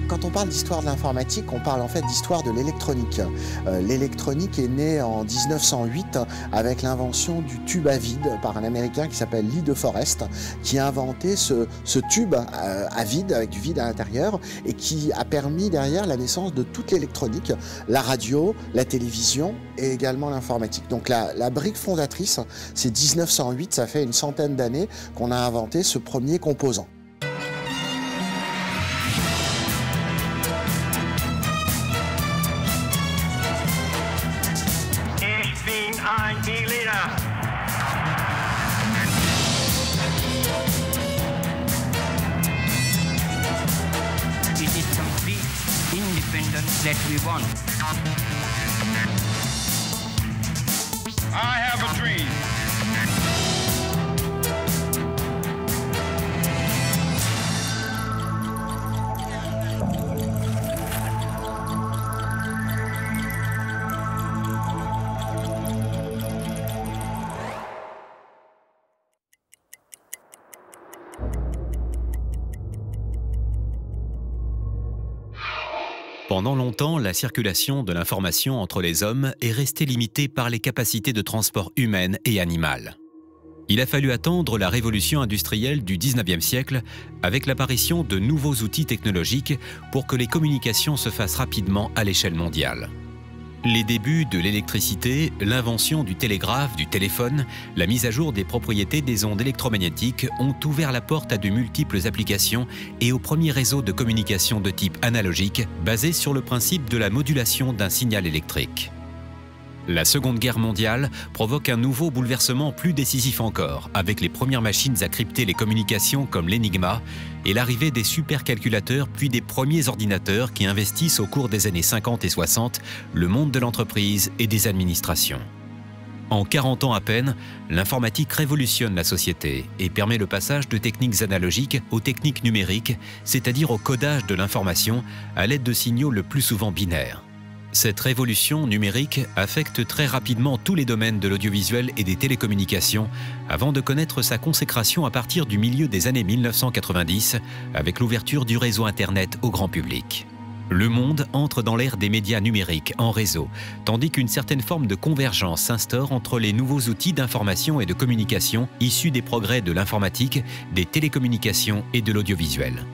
Quand on parle d'histoire de l'informatique, on parle en fait d'histoire de l'électronique. L'électronique est née en 1908 avec l'invention du tube à vide par un Américain qui s'appelle Lee De Forest, qui a inventé ce tube à vide, avec du vide à l'intérieur, et qui a permis derrière la naissance de toute l'électronique, la radio, la télévision et également l'informatique. Donc la brique fondatrice, c'est 1908, ça fait une centaine d'années qu'on a inventé ce premier composant. It is complete independence that we want. I have a dream. Pendant longtemps, la circulation de l'information entre les hommes est restée limitée par les capacités de transport humaines et animales. Il a fallu attendre la révolution industrielle du 19e siècle avec l'apparition de nouveaux outils technologiques pour que les communications se fassent rapidement à l'échelle mondiale. Les débuts de l'électricité, l'invention du télégraphe, du téléphone, la mise à jour des propriétés des ondes électromagnétiques ont ouvert la porte à de multiples applications et aux premiers réseaux de communication de type analogique basés sur le principe de la modulation d'un signal électrique. La Seconde Guerre mondiale provoque un nouveau bouleversement plus décisif encore, avec les premières machines à crypter les communications comme l'Enigma et l'arrivée des supercalculateurs puis des premiers ordinateurs qui investissent au cours des années 50 et 60 le monde de l'entreprise et des administrations. En 40 ans à peine, l'informatique révolutionne la société et permet le passage de techniques analogiques aux techniques numériques, c'est-à-dire au codage de l'information à l'aide de signaux le plus souvent binaires. Cette révolution numérique affecte très rapidement tous les domaines de l'audiovisuel et des télécommunications avant de connaître sa consécration à partir du milieu des années 1990 avec l'ouverture du réseau Internet au grand public. Le monde entre dans l'ère des médias numériques en réseau, tandis qu'une certaine forme de convergence s'instaure entre les nouveaux outils d'information et de communication issus des progrès de l'informatique, des télécommunications et de l'audiovisuel.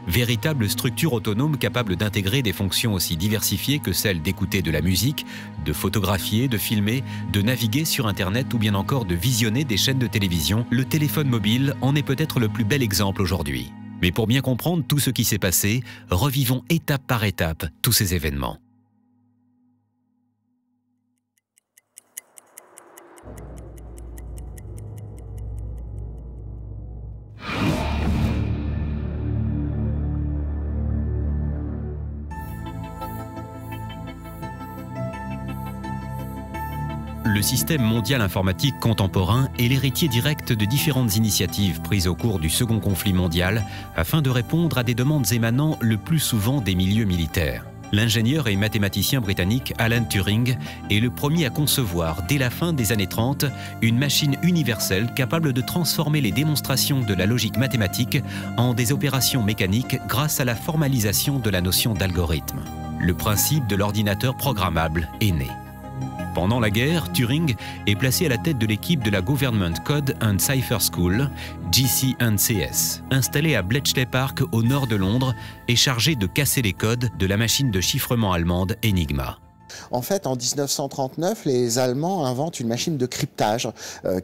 Véritable structure autonome capable d'intégrer des fonctions aussi diversifiées que celles d'écouter de la musique, de photographier, de filmer, de naviguer sur Internet ou bien encore de visionner des chaînes de télévision, le téléphone mobile en est peut-être le plus bel exemple aujourd'hui. Mais pour bien comprendre tout ce qui s'est passé, revivons étape par étape tous ces événements. Le système mondial informatique contemporain est l'héritier direct de différentes initiatives prises au cours du second conflit mondial afin de répondre à des demandes émanant le plus souvent des milieux militaires. L'ingénieur et mathématicien britannique Alan Turing est le premier à concevoir, dès la fin des années 30, une machine universelle capable de transformer les démonstrations de la logique mathématique en des opérations mécaniques grâce à la formalisation de la notion d'algorithme. Le principe de l'ordinateur programmable est né. Pendant la guerre, Turing est placé à la tête de l'équipe de la Government Code and Cipher School, GC&CS, installée à Bletchley Park au nord de Londres et chargée de casser les codes de la machine de chiffrement allemande Enigma. En fait, en 1939, les Allemands inventent une machine de cryptage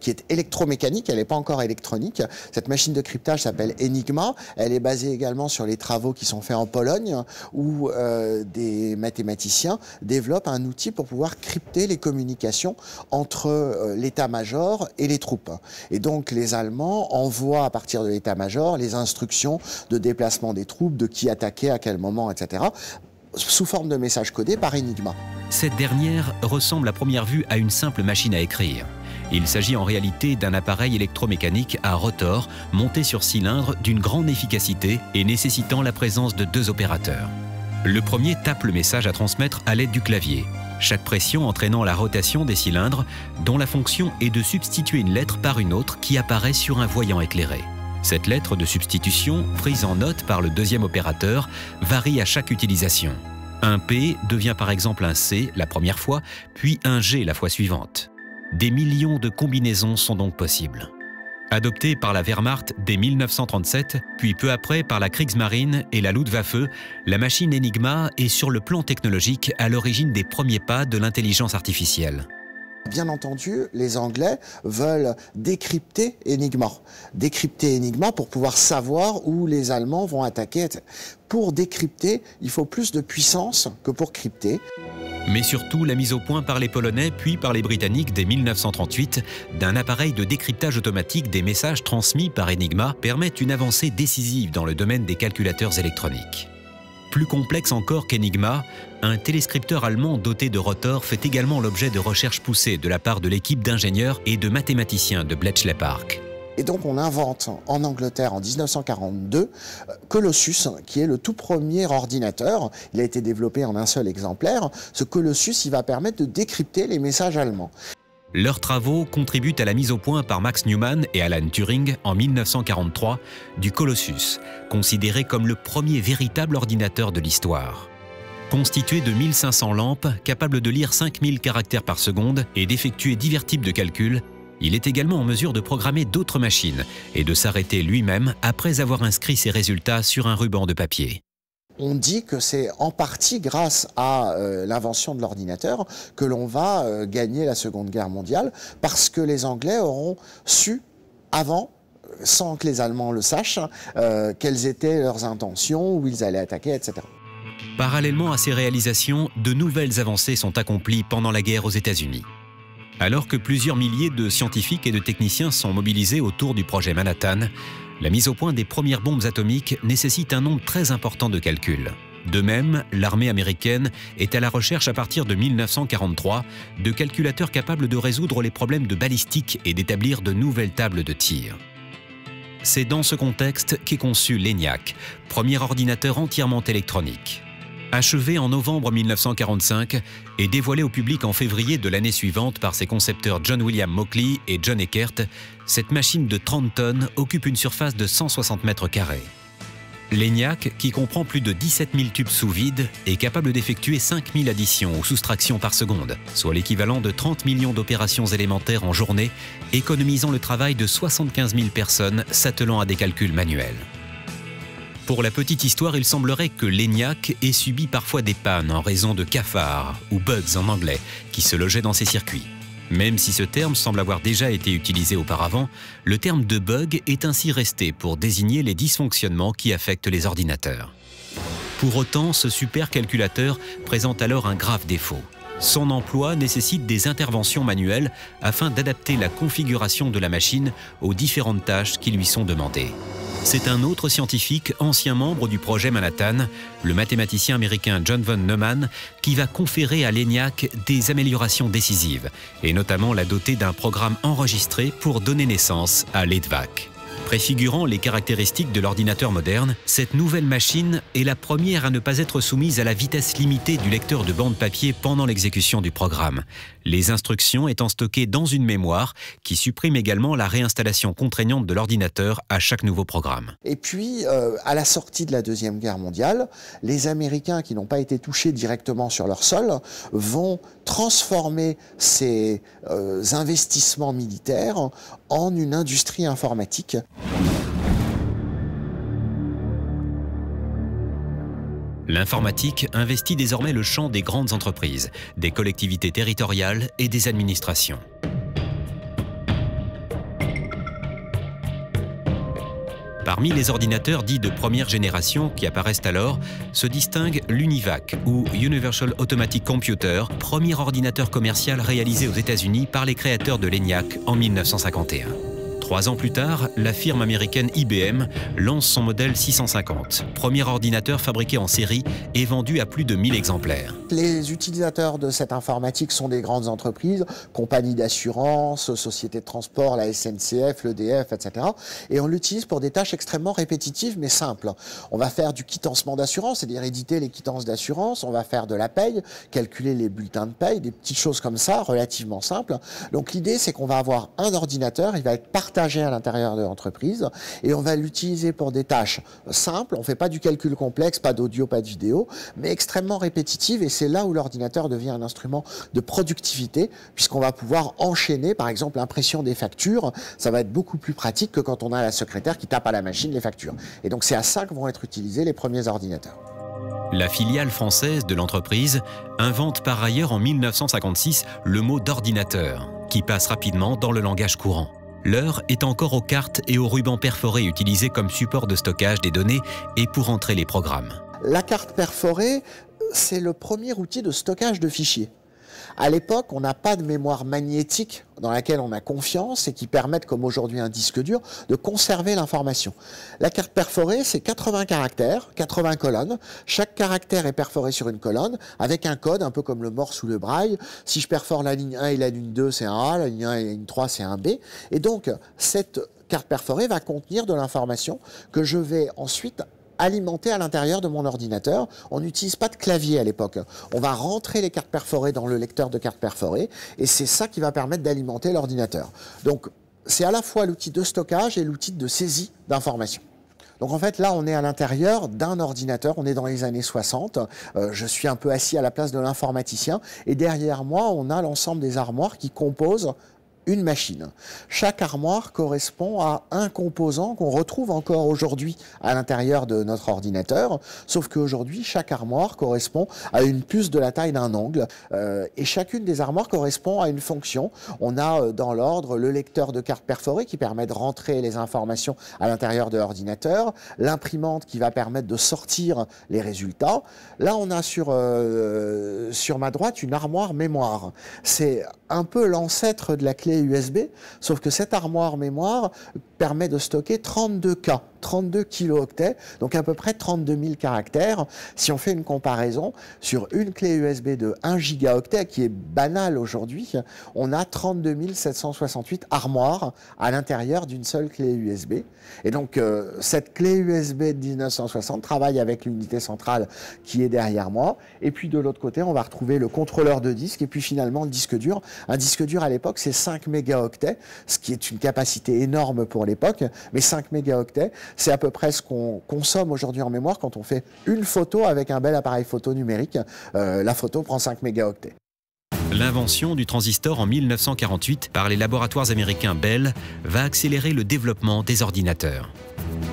qui est électromécanique, elle n'est pas encore électronique. Cette machine de cryptage s'appelle Enigma. Elle est basée également sur les travaux qui sont faits en Pologne où des mathématiciens développent un outil pour pouvoir crypter les communications entre l'état-major et les troupes. Et donc, les Allemands envoient à partir de l'état-major les instructions de déplacement des troupes, de qui attaquer, à quel moment, etc., sous forme de messages codés par Enigma. Cette dernière ressemble à première vue à une simple machine à écrire. Il s'agit en réalité d'un appareil électromécanique à rotor monté sur cylindre d'une grande efficacité et nécessitant la présence de deux opérateurs. Le premier tape le message à transmettre à l'aide du clavier, chaque pression entraînant la rotation des cylindres dont la fonction est de substituer une lettre par une autre qui apparaît sur un voyant éclairé. Cette lettre de substitution, prise en note par le deuxième opérateur, varie à chaque utilisation. Un P devient par exemple un C la première fois, puis un G la fois suivante. Des millions de combinaisons sont donc possibles. Adoptée par la Wehrmacht dès 1937, puis peu après par la Kriegsmarine et la Luftwaffe, la machine Enigma est sur le plan technologique à l'origine des premiers pas de l'intelligence artificielle. Bien entendu, les Anglais veulent décrypter Enigma. Décrypter Enigma pour pouvoir savoir où les Allemands vont attaquer. Pour décrypter, il faut plus de puissance que pour crypter. Mais surtout la mise au point par les Polonais puis par les Britanniques dès 1938 d'un appareil de décryptage automatique des messages transmis par Enigma permet une avancée décisive dans le domaine des calculateurs électroniques. Plus complexe encore qu'Enigma, un téléscripteur allemand doté de rotors fait également l'objet de recherches poussées de la part de l'équipe d'ingénieurs et de mathématiciens de Bletchley Park. Et donc on invente en Angleterre en 1942 Colossus, qui est le tout premier ordinateur. Il a été développé en un seul exemplaire. Ce Colossus, il va permettre de décrypter les messages allemands. Leurs travaux contribuent à la mise au point par Max Newman et Alan Turing en 1943 du Colossus, considéré comme le premier véritable ordinateur de l'histoire. Constitué de 1500 lampes, capable de lire 5000 caractères par seconde et d'effectuer divers types de calculs, il est également en mesure de programmer d'autres machines et de s'arrêter lui-même après avoir inscrit ses résultats sur un ruban de papier. On dit que c'est en partie grâce à l'invention de l'ordinateur que l'on va gagner la Seconde Guerre mondiale, parce que les Anglais auront su avant, sans que les Allemands le sachent, quelles étaient leurs intentions, où ils allaient attaquer, etc. Parallèlement à ces réalisations, de nouvelles avancées sont accomplies pendant la guerre aux États-Unis. Alors que plusieurs milliers de scientifiques et de techniciens sont mobilisés autour du projet Manhattan, la mise au point des premières bombes atomiques nécessite un nombre très important de calculs. De même, l'armée américaine est à la recherche à partir de 1943 de calculateurs capables de résoudre les problèmes de balistique et d'établir de nouvelles tables de tir. C'est dans ce contexte qu'est conçu l'ENIAC, premier ordinateur entièrement électronique. Achevé en novembre 1945 et dévoilé au public en février de l'année suivante par ses concepteurs John William Mauchly et John Eckert, cette machine de 30 tonnes occupe une surface de 160 mètres carrés. L'ENIAC, qui comprend plus de 17 000 tubes sous vide, est capable d'effectuer 5 000 additions ou soustractions par seconde, soit l'équivalent de 30 millions d'opérations élémentaires en journée, économisant le travail de 75 000 personnes s'attelant à des calculs manuels. Pour la petite histoire, il semblerait que l'ENIAC ait subi parfois des pannes en raison de cafards, ou bugs en anglais, qui se logeaient dans ses circuits. Même si ce terme semble avoir déjà été utilisé auparavant, le terme de bug est ainsi resté pour désigner les dysfonctionnements qui affectent les ordinateurs. Pour autant, ce supercalculateur présente alors un grave défaut. Son emploi nécessite des interventions manuelles afin d'adapter la configuration de la machine aux différentes tâches qui lui sont demandées. C'est un autre scientifique, ancien membre du projet Manhattan, le mathématicien américain John von Neumann, qui va conférer à l'ENIAC des améliorations décisives, et notamment la doter d'un programme enregistré pour donner naissance à l'EDVAC. Préfigurant les caractéristiques de l'ordinateur moderne, cette nouvelle machine est la première à ne pas être soumise à la vitesse limitée du lecteur de bande papier pendant l'exécution du programme, les instructions étant stockées dans une mémoire qui supprime également la réinstallation contraignante de l'ordinateur à chaque nouveau programme. Et puis, à la sortie de la Deuxième Guerre mondiale, les Américains qui n'ont pas été touchés directement sur leur sol vont transformer ces investissements militaires en une industrie informatique. L'informatique investit désormais le champ des grandes entreprises, des collectivités territoriales et des administrations. Parmi les ordinateurs dits de première génération qui apparaissent alors, se distingue l'UNIVAC, ou Universal Automatic Computer, premier ordinateur commercial réalisé aux États-Unis par les créateurs de l'ENIAC en 1951. 3 ans plus tard, la firme américaine IBM lance son modèle 650, premier ordinateur fabriqué en série et vendu à plus de 1000 exemplaires. Les utilisateurs de cette informatique sont des grandes entreprises, compagnies d'assurance, sociétés de transport, la SNCF, l'EDF, etc. Et on l'utilise pour des tâches extrêmement répétitives mais simples. On va faire du quittancement d'assurance, c'est-à-dire éditer les quittances d'assurance, on va faire de la paye, calculer les bulletins de paye, des petites choses comme ça, relativement simples. Donc l'idée, c'est qu'on va avoir un ordinateur, il va être partagé partagé à l'intérieur de l'entreprise et on va l'utiliser pour des tâches simples. On ne fait pas du calcul complexe, pas d'audio, pas de vidéo, mais extrêmement répétitives, et c'est là où l'ordinateur devient un instrument de productivité, puisqu'on va pouvoir enchaîner, par exemple, l'impression des factures. Ça va être beaucoup plus pratique que quand on a la secrétaire qui tape à la machine les factures. Et donc c'est à ça que vont être utilisés les premiers ordinateurs. La filiale française de l'entreprise invente par ailleurs en 1956 le mot d'ordinateur, qui passe rapidement dans le langage courant. L'heure est encore aux cartes et aux rubans perforés utilisés comme support de stockage des données et pour entrer les programmes. La carte perforée, c'est le premier outil de stockage de fichiers. À l'époque, on n'a pas de mémoire magnétique dans laquelle on a confiance et qui permettent, comme aujourd'hui un disque dur, de conserver l'information. La carte perforée, c'est 80 caractères, 80 colonnes. Chaque caractère est perforé sur une colonne avec un code, un peu comme le Morse ou le Braille. Si je perfore la ligne 1 et la ligne 2, c'est un A, la ligne 1 et la ligne 3, c'est un B. Et donc, cette carte perforée va contenir de l'information que je vais ensuite alimenté à l'intérieur de mon ordinateur. On n'utilise pas de clavier à l'époque. On va rentrer les cartes perforées dans le lecteur de cartes perforées et c'est ça qui va permettre d'alimenter l'ordinateur. Donc c'est à la fois l'outil de stockage et l'outil de saisie d'informations. Donc en fait là on est à l'intérieur d'un ordinateur, on est dans les années 60, je suis un peu assis à la place de l'informaticien et derrière moi on a l'ensemble des armoires qui composent une machine. Chaque armoire correspond à un composant qu'on retrouve encore aujourd'hui à l'intérieur de notre ordinateur, sauf qu'aujourd'hui, chaque armoire correspond à une puce de la taille d'un ongle, et chacune des armoires correspond à une fonction. On a dans l'ordre le lecteur de cartes perforées qui permet de rentrer les informations à l'intérieur de l'ordinateur, l'imprimante qui va permettre de sortir les résultats. Là, on a sur ma droite une armoire mémoire. C'est un peu l'ancêtre de la clé USB, sauf que cette armoire mémoire permet de stocker 32K, 32 kilooctets, donc à peu près 32 000 caractères. Si on fait une comparaison, sur une clé USB de 1 gigaoctet, qui est banale aujourd'hui, on a 32 768 armoires à l'intérieur d'une seule clé USB. Et donc, cette clé USB de 1960 travaille avec l'unité centrale qui est derrière moi. Et puis, de l'autre côté, on va retrouver le contrôleur de disque et puis finalement le disque dur. Un disque dur, à l'époque, c'est 5 mégaoctets, ce qui est une capacité énorme pour l'époque, mais 5 mégaoctets, c'est à peu près ce qu'on consomme aujourd'hui en mémoire quand on fait une photo avec un bel appareil photo numérique. La photo prend 5 mégaoctets. L'invention du transistor en 1948 par les laboratoires américains Bell va accélérer le développement des ordinateurs.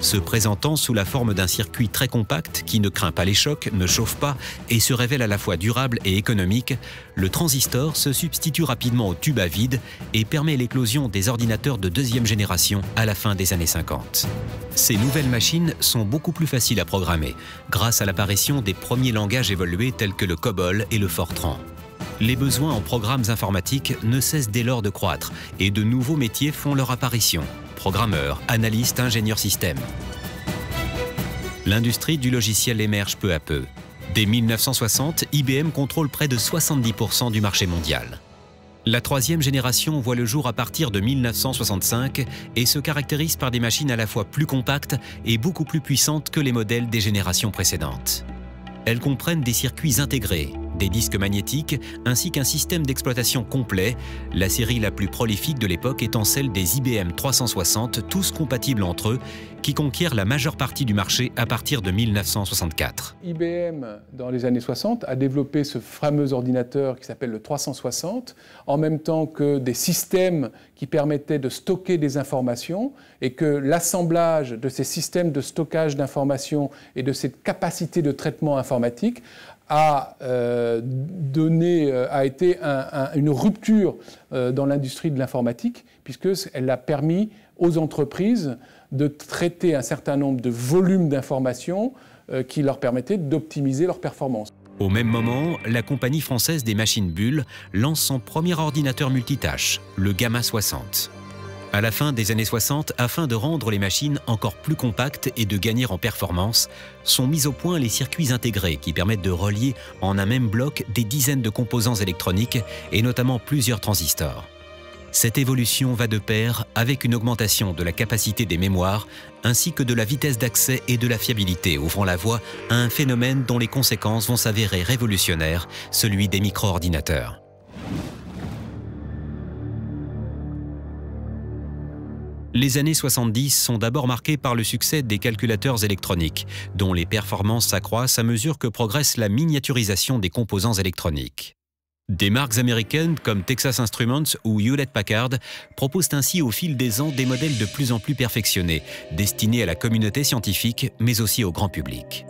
Se présentant sous la forme d'un circuit très compact qui ne craint pas les chocs, ne chauffe pas et se révèle à la fois durable et économique, le transistor se substitue rapidement au tube à vide et permet l'éclosion des ordinateurs de deuxième génération à la fin des années 50. Ces nouvelles machines sont beaucoup plus faciles à programmer grâce à l'apparition des premiers langages évolués tels que le COBOL et le Fortran. Les besoins en programmes informatiques ne cessent dès lors de croître et de nouveaux métiers font leur apparition. Programmeurs, analystes, ingénieurs système. L'industrie du logiciel émerge peu à peu. Dès 1960, IBM contrôle près de 70% du marché mondial. La troisième génération voit le jour à partir de 1965 et se caractérise par des machines à la fois plus compactes et beaucoup plus puissantes que les modèles des générations précédentes. Elles comprennent des circuits intégrés, des disques magnétiques ainsi qu'un système d'exploitation complet, la série la plus prolifique de l'époque étant celle des IBM 360, tous compatibles entre eux, qui conquièrent la majeure partie du marché à partir de 1964. IBM, dans les années 60, a développé ce fameux ordinateur qui s'appelle le 360, en même temps que des systèmes qui permettaient de stocker des informations et que l'assemblage de ces systèmes de stockage d'informations et de cette capacité de traitement informatique a été une rupture dans l'industrie de l'informatique, puisqu'elle a permis aux entreprises de traiter un certain nombre de volumes d'informations qui leur permettaient d'optimiser leur performance. Au même moment, la compagnie française des machines Bull lance son premier ordinateur multitâche, le Gamma 60. À la fin des années 60, afin de rendre les machines encore plus compactes et de gagner en performance, sont mis au point les circuits intégrés qui permettent de relier en un même bloc des dizaines de composants électroniques et notamment plusieurs transistors. Cette évolution va de pair avec une augmentation de la capacité des mémoires ainsi que de la vitesse d'accès et de la fiabilité, ouvrant la voie à un phénomène dont les conséquences vont s'avérer révolutionnaires, celui des micro-ordinateurs. Les années 70 sont d'abord marquées par le succès des calculateurs électroniques, dont les performances s'accroissent à mesure que progresse la miniaturisation des composants électroniques. Des marques américaines comme Texas Instruments ou Hewlett-Packard proposent ainsi au fil des ans des modèles de plus en plus perfectionnés, destinés à la communauté scientifique, mais aussi au grand public.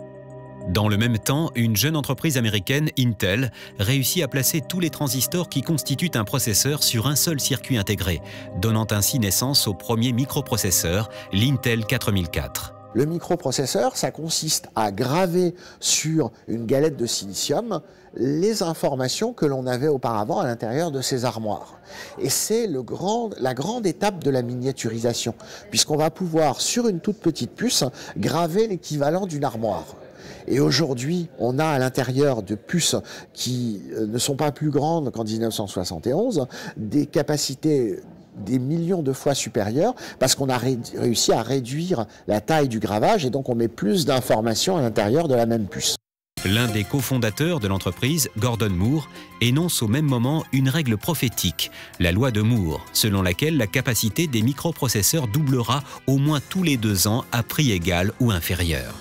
Dans le même temps, une jeune entreprise américaine, Intel, réussit à placer tous les transistors qui constituent un processeur sur un seul circuit intégré, donnant ainsi naissance au premier microprocesseur, l'Intel 4004. Le microprocesseur, ça consiste à graver sur une galette de silicium les informations que l'on avait auparavant à l'intérieur de ces armoires. Et c'est la grande étape de la miniaturisation, puisqu'on va pouvoir, sur une toute petite puce, graver l'équivalent d'une armoire. Et aujourd'hui, on a à l'intérieur de puces qui ne sont pas plus grandes qu'en 1971, des capacités des millions de fois supérieures, parce qu'on a réussi à réduire la taille du gravage, et donc on met plus d'informations à l'intérieur de la même puce. L'un des cofondateurs de l'entreprise, Gordon Moore, énonce au même moment une règle prophétique, la loi de Moore, selon laquelle la capacité des microprocesseurs doublera au moins tous les 2 ans à prix égal ou inférieur.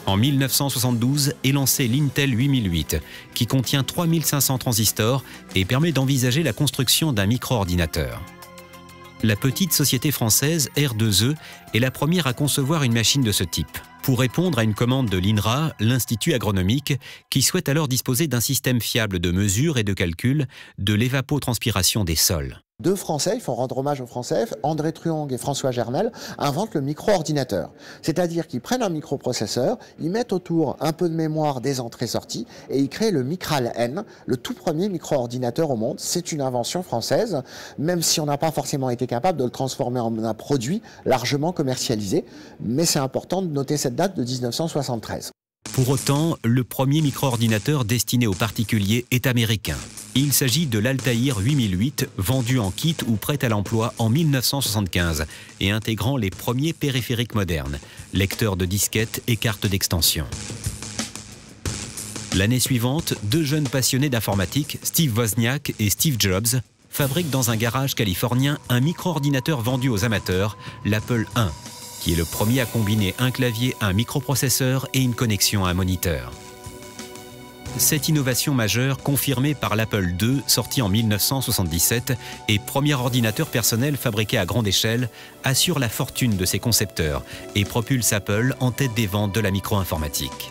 En 1972 est lancé l'Intel 8008, qui contient 3500 transistors et permet d'envisager la construction d'un micro-ordinateur. La petite société française R2E est la première à concevoir une machine de ce type, pour répondre à une commande de l'INRA, l'Institut agronomique, qui souhaite alors disposer d'un système fiable de mesure et de calcul de l'évapotranspiration des sols. 2 Français, il faut rendre hommage aux Français, André Truong et François Gernel, inventent le micro-ordinateur. C'est-à-dire qu'ils prennent un microprocesseur, ils mettent autour un peu de mémoire des entrées-sorties et ils créent le Micral-N, le tout premier micro-ordinateur au monde. C'est une invention française, même si on n'a pas forcément été capable de le transformer en un produit largement commercialisé. Mais c'est important de noter cette date de 1973. Pour autant, le premier micro-ordinateur destiné aux particuliers est américain. Il s'agit de l'Altaïr 8008, vendu en kit ou prêt à l'emploi en 1975 et intégrant les premiers périphériques modernes, lecteurs de disquettes et cartes d'extension. L'année suivante, 2 jeunes passionnés d'informatique, Steve Wozniak et Steve Jobs, fabriquent dans un garage californien un micro-ordinateur vendu aux amateurs, l'Apple I, qui est le premier à combiner un clavier, un microprocesseur et une connexion à un moniteur. Cette innovation majeure, confirmée par l'Apple II, sorti en 1977, et premier ordinateur personnel fabriqué à grande échelle, assure la fortune de ses concepteurs et propulse Apple en tête des ventes de la micro-informatique.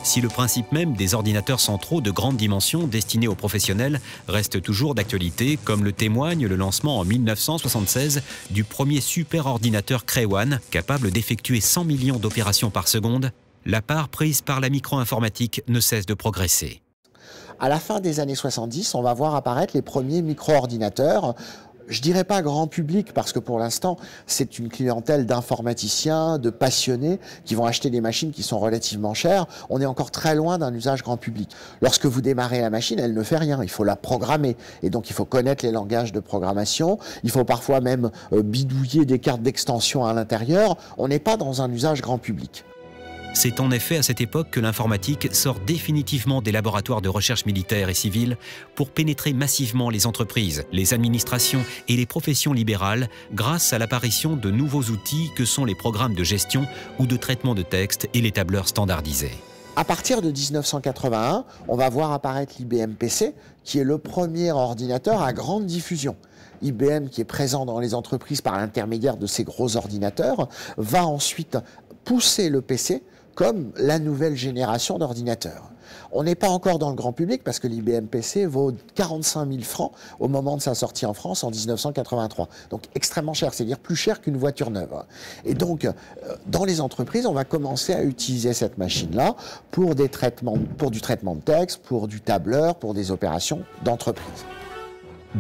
Si le principe même des ordinateurs centraux de grande dimension destinés aux professionnels reste toujours d'actualité, comme le témoigne le lancement en 1976 du premier superordinateur Cray One, capable d'effectuer 100 millions d'opérations par seconde, la part prise par la micro-informatique ne cesse de progresser. À la fin des années 70, on va voir apparaître les premiers micro-ordinateurs. Je dirais pas grand public parce que pour l'instant, c'est une clientèle d'informaticiens, de passionnés qui vont acheter des machines qui sont relativement chères. On est encore très loin d'un usage grand public. Lorsque vous démarrez la machine, elle ne fait rien. Il faut la programmer. Et donc, il faut connaître les langages de programmation. Il faut parfois même bidouiller des cartes d'extension à l'intérieur. On n'est pas dans un usage grand public. C'est en effet à cette époque que l'informatique sort définitivement des laboratoires de recherche militaire et civile pour pénétrer massivement les entreprises, les administrations et les professions libérales grâce à l'apparition de nouveaux outils que sont les programmes de gestion ou de traitement de texte et les tableurs standardisés. À partir de 1981, on va voir apparaître l'IBM PC, qui est le premier ordinateur à grande diffusion. IBM, qui est présent dans les entreprises par l'intermédiaire de ces gros ordinateurs, va ensuite pousser le PC comme la nouvelle génération d'ordinateurs. On n'est pas encore dans le grand public parce que l'IBM PC vaut 45 000 francs au moment de sa sortie en France en 1983. Donc extrêmement cher, c'est-à-dire plus cher qu'une voiture neuve. Et donc, dans les entreprises, on va commencer à utiliser cette machine-là pour du traitement de texte, pour du tableur, pour des opérations d'entreprise.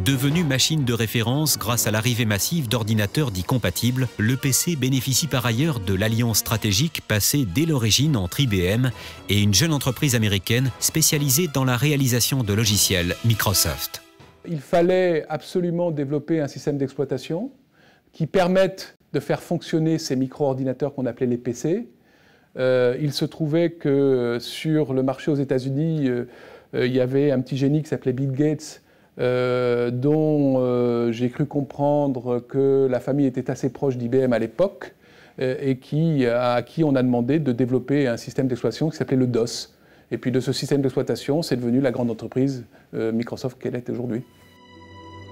Devenu machine de référence grâce à l'arrivée massive d'ordinateurs dits compatibles, le PC bénéficie par ailleurs de l'alliance stratégique passée dès l'origine entre IBM et une jeune entreprise américaine spécialisée dans la réalisation de logiciels, Microsoft. Il fallait absolument développer un système d'exploitation qui permette de faire fonctionner ces micro-ordinateurs qu'on appelait les PC. Il se trouvait que sur le marché aux États-Unis, il y avait un petit génie qui s'appelait Bill Gates, dont j'ai cru comprendre que la famille était assez proche d'IBM à l'époque et à qui on a demandé de développer un système d'exploitation qui s'appelait le DOS. Et puis de ce système d'exploitation, c'est devenu la grande entreprise Microsoft qu'elle est aujourd'hui.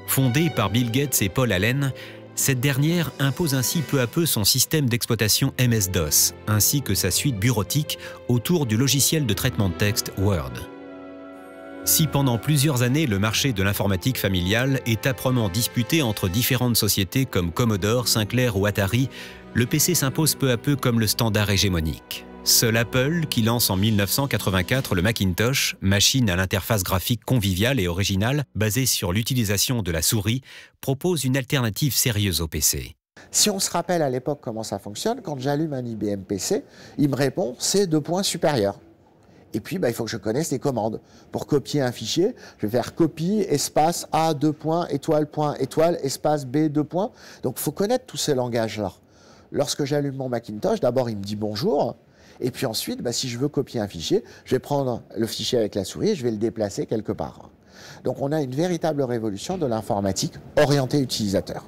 Fondée par Bill Gates et Paul Allen, cette dernière impose ainsi peu à peu son système d'exploitation MS-DOS, ainsi que sa suite bureautique autour du logiciel de traitement de texte Word. Si pendant plusieurs années le marché de l'informatique familiale est âprement disputé entre différentes sociétés comme Commodore, Sinclair ou Atari, le PC s'impose peu à peu comme le standard hégémonique. Seul Apple, qui lance en 1984 le Macintosh, machine à l'interface graphique conviviale et originale basée sur l'utilisation de la souris, propose une alternative sérieuse au PC. Si on se rappelle à l'époque comment ça fonctionne, quand j'allume un IBM PC, il me répond c'est 2 points supérieurs. Et puis, il faut que je connaisse les commandes. Pour copier un fichier, je vais faire copie, espace, A, 2 points, étoile, point, étoile, espace, B, 2 points. Donc, il faut connaître tous ces langages-là. Lorsque j'allume mon Macintosh, d'abord, il me dit bonjour. Et puis ensuite, si je veux copier un fichier, je vais prendre le fichier avec la souris et je vais le déplacer quelque part. Donc, on a une véritable révolution de l'informatique orientée utilisateur.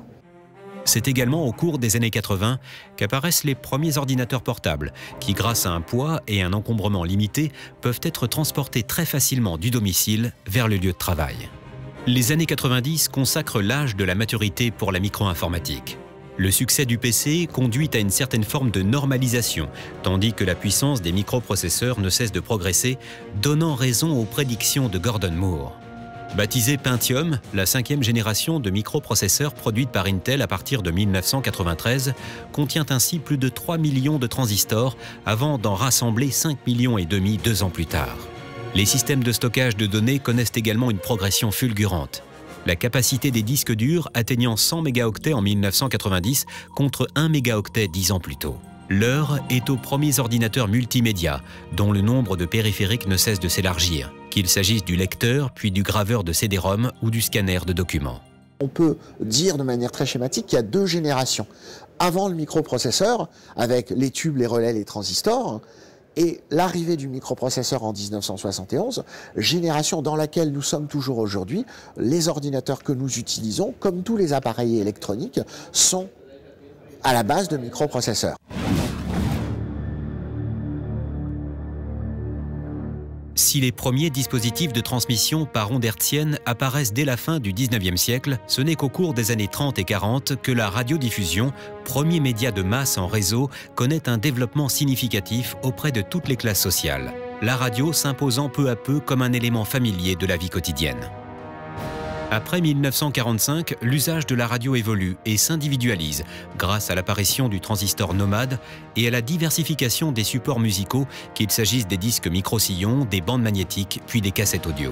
C'est également au cours des années 80 qu'apparaissent les premiers ordinateurs portables qui, grâce à un poids et un encombrement limité, peuvent être transportés très facilement du domicile vers le lieu de travail. Les années 90 consacrent l'âge de la maturité pour la micro-informatique. Le succès du PC conduit à une certaine forme de normalisation, tandis que la puissance des microprocesseurs ne cesse de progresser, donnant raison aux prédictions de Gordon Moore. Baptisée Pentium, la 5e génération de microprocesseurs produite par Intel à partir de 1993 contient ainsi plus de 3 millions de transistors avant d'en rassembler 5,5 millions 2 ans plus tard. Les systèmes de stockage de données connaissent également une progression fulgurante. La capacité des disques durs atteignant 100 mégaoctets en 1990 contre 1 mégaoctet 10 ans plus tôt. L'heure est aux premiers ordinateurs multimédia, dont le nombre de périphériques ne cesse de s'élargir, qu'il s'agisse du lecteur, puis du graveur de CD-ROM ou du scanner de documents. On peut dire de manière très schématique qu'il y a 2 générations. Avant le microprocesseur, avec les tubes, les relais, les transistors, et l'arrivée du microprocesseur en 1971, génération dans laquelle nous sommes toujours aujourd'hui, les ordinateurs que nous utilisons, comme tous les appareils électroniques, sont à la base de microprocesseurs. Si les premiers dispositifs de transmission par ondes hertziennes apparaissent dès la fin du 19e siècle, ce n'est qu'au cours des années 30 et 40 que la radiodiffusion, premier média de masse en réseau, connaît un développement significatif auprès de toutes les classes sociales, la radio s'imposant peu à peu comme un élément familier de la vie quotidienne. Après 1945, l'usage de la radio évolue et s'individualise grâce à l'apparition du transistor nomade et à la diversification des supports musicaux, qu'il s'agisse des disques micro-sillons, des bandes magnétiques, puis des cassettes audio.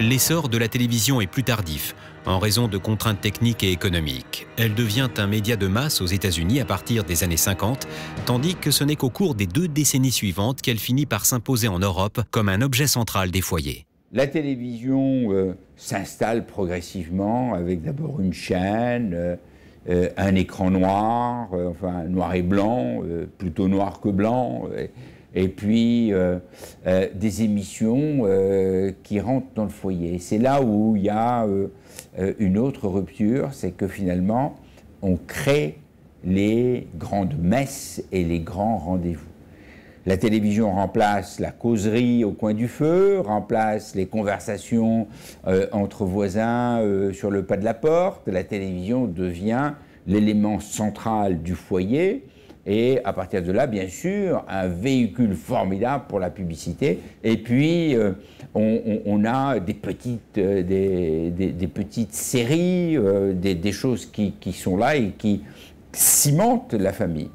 L'essor de la télévision est plus tardif, en raison de contraintes techniques et économiques. Elle devient un média de masse aux États-Unis à partir des années 50, tandis que ce n'est qu'au cours des 2 décennies suivantes qu'elle finit par s'imposer en Europe comme un objet central des foyers. La télévision s'installe progressivement avec d'abord une chaîne, un écran noir, enfin noir et blanc, plutôt noir que blanc, et puis des émissions qui rentrent dans le foyer. C'est là où il y a une autre rupture, c'est que finalement, on crée les grandes messes et les grands rendez-vous. La télévision remplace la causerie au coin du feu, remplace les conversations entre voisins sur le pas de la porte. La télévision devient l'élément central du foyer. Et à partir de là, bien sûr, un véhicule formidable pour la publicité. Et puis, on a des petites séries, des choses qui sont là et qui cimentent la famille.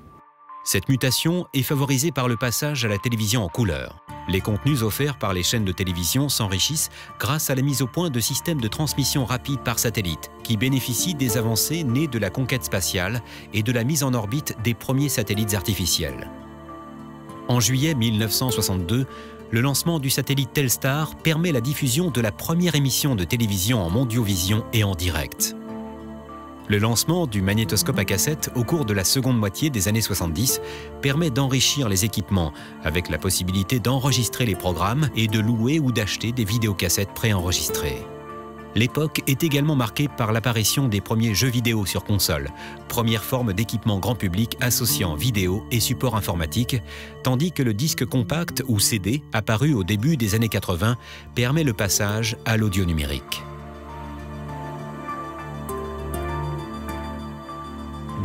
Cette mutation est favorisée par le passage à la télévision en couleur. Les contenus offerts par les chaînes de télévision s'enrichissent grâce à la mise au point de systèmes de transmission rapide par satellite, qui bénéficient des avancées nées de la conquête spatiale et de la mise en orbite des premiers satellites artificiels. En juillet 1962, le lancement du satellite Telstar permet la diffusion de la première émission de télévision en mondiovision et en direct. Le lancement du magnétoscope à cassette au cours de la seconde moitié des années 70 permet d'enrichir les équipements avec la possibilité d'enregistrer les programmes et de louer ou d'acheter des vidéocassettes préenregistrées. L'époque est également marquée par l'apparition des premiers jeux vidéo sur console, première forme d'équipement grand public associant vidéo et support informatique, tandis que le disque compact ou CD, apparu au début des années 80, permet le passage à l'audio numérique.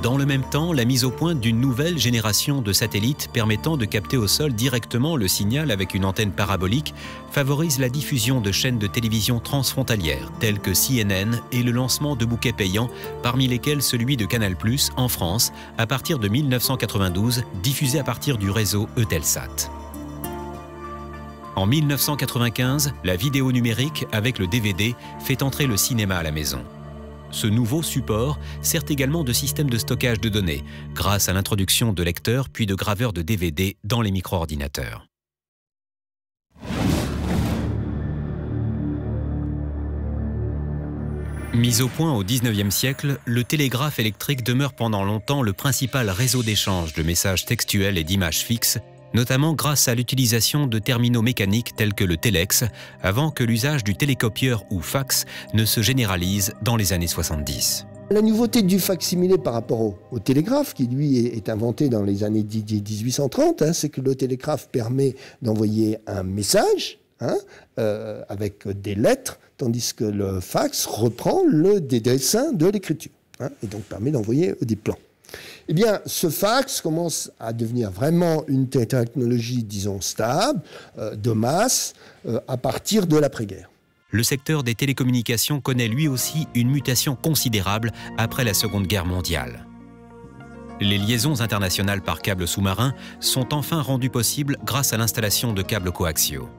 Dans le même temps, la mise au point d'une nouvelle génération de satellites permettant de capter au sol directement le signal avec une antenne parabolique favorise la diffusion de chaînes de télévision transfrontalières telles que CNN et le lancement de bouquets payants, parmi lesquels celui de Canal+ en France à partir de 1992, diffusé à partir du réseau Eutelsat. En 1995, la vidéo numérique avec le DVD fait entrer le cinéma à la maison. Ce nouveau support sert également de système de stockage de données, grâce à l'introduction de lecteurs puis de graveurs de DVD dans les micro-ordinateurs. Mis au point au XIXe siècle, le télégraphe électrique demeure pendant longtemps le principal réseau d'échange de messages textuels et d'images fixes, notamment grâce à l'utilisation de terminaux mécaniques tels que le téléx, avant que l'usage du télécopieur ou fax ne se généralise dans les années 70. La nouveauté du facsimilé par rapport au télégraphe, qui lui est inventé dans les années 1830, c'est que le télégraphe permet d'envoyer un message avec des lettres, tandis que le fax reprend des dessins de l'écriture, et donc permet d'envoyer des plans. Eh bien, ce fax commence à devenir vraiment une technologie, disons, stable, de masse, à partir de l'après-guerre. Le secteur des télécommunications connaît lui aussi une mutation considérable après la Seconde Guerre mondiale. Les liaisons internationales par câbles sous-marins sont enfin rendues possibles grâce à l'installation de câbles coaxiaux.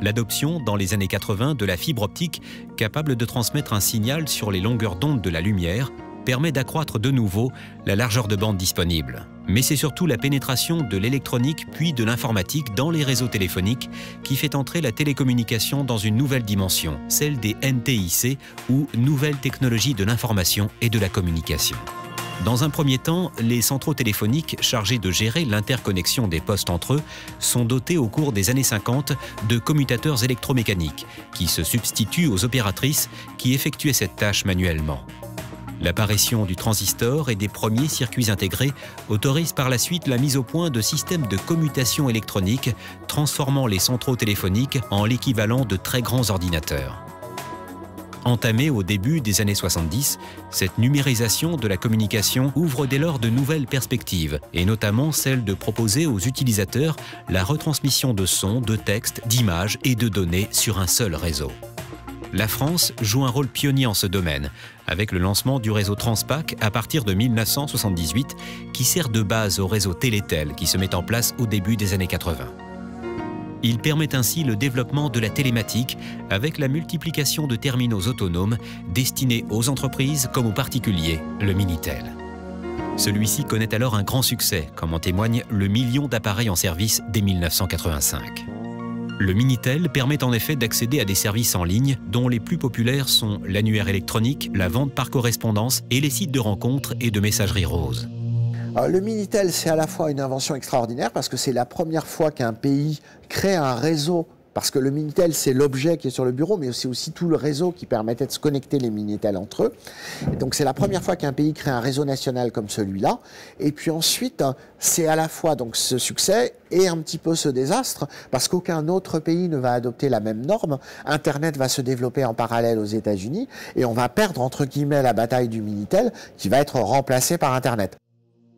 L'adoption, dans les années 80, de la fibre optique, capable de transmettre un signal sur les longueurs d'onde de la lumière, permet d'accroître de nouveau la largeur de bande disponible. Mais c'est surtout la pénétration de l'électronique puis de l'informatique dans les réseaux téléphoniques qui fait entrer la télécommunication dans une nouvelle dimension, celle des NTIC ou Nouvelles Technologies de l'Information et de la Communication. Dans un premier temps, les centraux téléphoniques chargés de gérer l'interconnexion des postes entre eux sont dotés au cours des années 50 de commutateurs électromécaniques qui se substituent aux opératrices qui effectuaient cette tâche manuellement. L'apparition du transistor et des premiers circuits intégrés autorise par la suite la mise au point de systèmes de commutation électronique, transformant les centraux téléphoniques en l'équivalent de très grands ordinateurs. Entamée au début des années 70, cette numérisation de la communication ouvre dès lors de nouvelles perspectives, et notamment celle de proposer aux utilisateurs la retransmission de sons, de textes, d'images et de données sur un seul réseau. La France joue un rôle pionnier en ce domaine, avec le lancement du réseau Transpac à partir de 1978, qui sert de base au réseau Télétel qui se met en place au début des années 80. Il permet ainsi le développement de la télématique avec la multiplication de terminaux autonomes destinés aux entreprises comme aux particuliers, le Minitel. Celui-ci connaît alors un grand succès, comme en témoigne le million d'appareils en service dès 1985. Le Minitel permet en effet d'accéder à des services en ligne dont les plus populaires sont l'annuaire électronique, la vente par correspondance et les sites de rencontres et de messagerie rose. Alors, le Minitel, c'est à la fois une invention extraordinaire parce que c'est la première fois qu'un pays crée un réseau. Parce que le Minitel, c'est l'objet qui est sur le bureau, mais c'est aussi tout le réseau qui permettait de se connecter les Minitel entre eux. Et donc c'est la première fois qu'un pays crée un réseau national comme celui-là. Et puis ensuite, c'est à la fois donc ce succès et un petit peu ce désastre, parce qu'aucun autre pays ne va adopter la même norme. Internet va se développer en parallèle aux États-Unis, et on va perdre entre guillemets la bataille du Minitel, qui va être remplacée par Internet.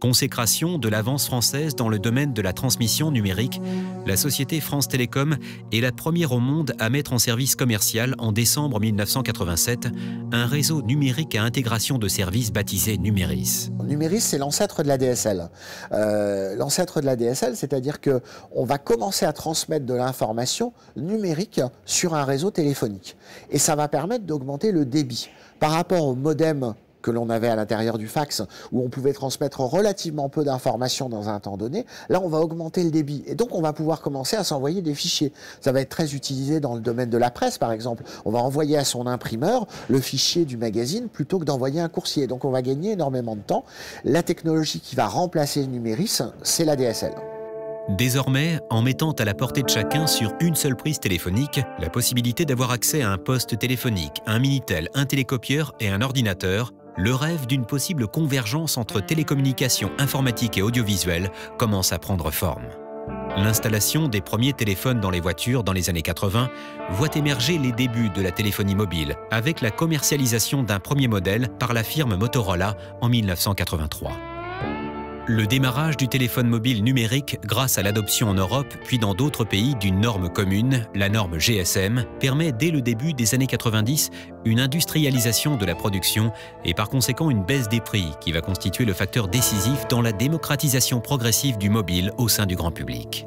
Consécration de l'avance française dans le domaine de la transmission numérique, la société France Télécom est la première au monde à mettre en service commercial en décembre 1987 un réseau numérique à intégration de services baptisé Numéris. Numéris, c'est l'ancêtre de la DSL. L'ancêtre de la DSL, c'est-à-dire qu'on va commencer à transmettre de l'information numérique sur un réseau téléphonique. Et ça va permettre d'augmenter le débit. Par rapport au modem que l'on avait à l'intérieur du fax, où on pouvait transmettre relativement peu d'informations dans un temps donné, là on va augmenter le débit. Et donc on va pouvoir commencer à s'envoyer des fichiers. Ça va être très utilisé dans le domaine de la presse par exemple. On va envoyer à son imprimeur le fichier du magazine plutôt que d'envoyer un coursier. Donc on va gagner énormément de temps. La technologie qui va remplacer le numéris, c'est la DSL. Désormais, en mettant à la portée de chacun sur une seule prise téléphonique, la possibilité d'avoir accès à un poste téléphonique, un Minitel, un télécopieur et un ordinateur, le rêve d'une possible convergence entre télécommunications, informatique et audiovisuel commence à prendre forme. L'installation des premiers téléphones dans les voitures dans les années 80 voit émerger les débuts de la téléphonie mobile avec la commercialisation d'un premier modèle par la firme Motorola en 1983. Le démarrage du téléphone mobile numérique grâce à l'adoption en Europe puis dans d'autres pays d'une norme commune, la norme GSM, permet dès le début des années 90 une industrialisation de la production et par conséquent une baisse des prix qui va constituer le facteur décisif dans la démocratisation progressive du mobile au sein du grand public.